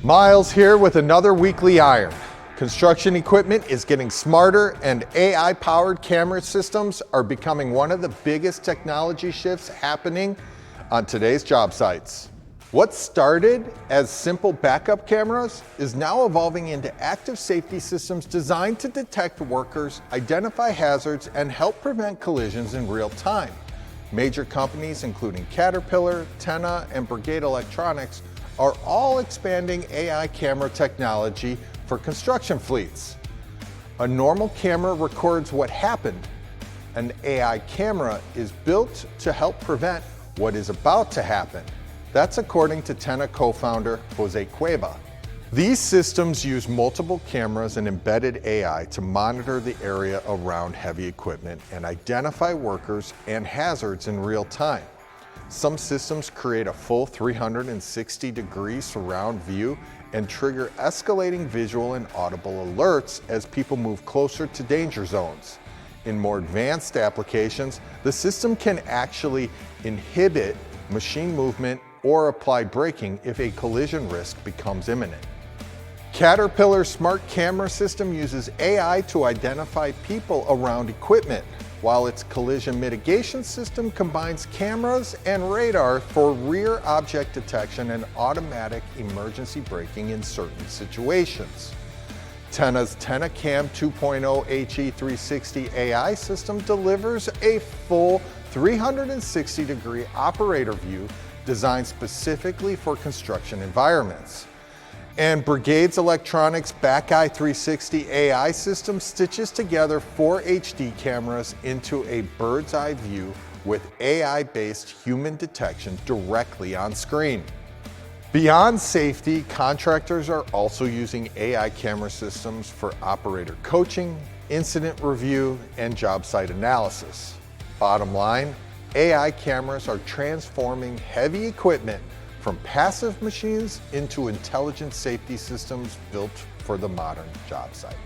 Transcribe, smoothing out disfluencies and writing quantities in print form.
Miles here with another weekly iron. Construction equipment is getting smarter and AI-powered camera systems are becoming one of the biggest technology shifts happening on today's job sites. What started as simple backup cameras is now evolving into active safety systems designed to detect workers, identify hazards, and help prevent collisions in real time. Major companies including Caterpillar, Tenna, and Brigade Electronics are all expanding AI camera technology for construction fleets. A normal camera records what happened. An AI camera is built to help prevent what is about to happen. That's according to Tenna co-founder Jose Cueva. These systems use multiple cameras and embedded AI to monitor the area around heavy equipment and identify workers and hazards in real time. Some systems create a full 360-degree surround view and trigger escalating visual and audible alerts as people move closer to danger zones. In more advanced applications, the system can actually inhibit machine movement or apply braking if a collision risk becomes imminent. Caterpillar's smart camera system uses AI to identify people around equipment, while its collision mitigation system combines cameras and radar for rear object detection and automatic emergency braking in certain situations. Tenna's TennaCam 2.0 HE360 AI system delivers a full 360-degree operator view designed specifically for construction environments. And Brigade's Electronics Backeye 360 AI system stitches together 4 HD cameras into a bird's eye view with AI-based human detection directly on screen. Beyond safety, contractors are also using AI camera systems for operator coaching, incident review, and job site analysis. Bottom line, AI cameras are transforming heavy equipment from passive machines into intelligent safety systems built for the modern job site.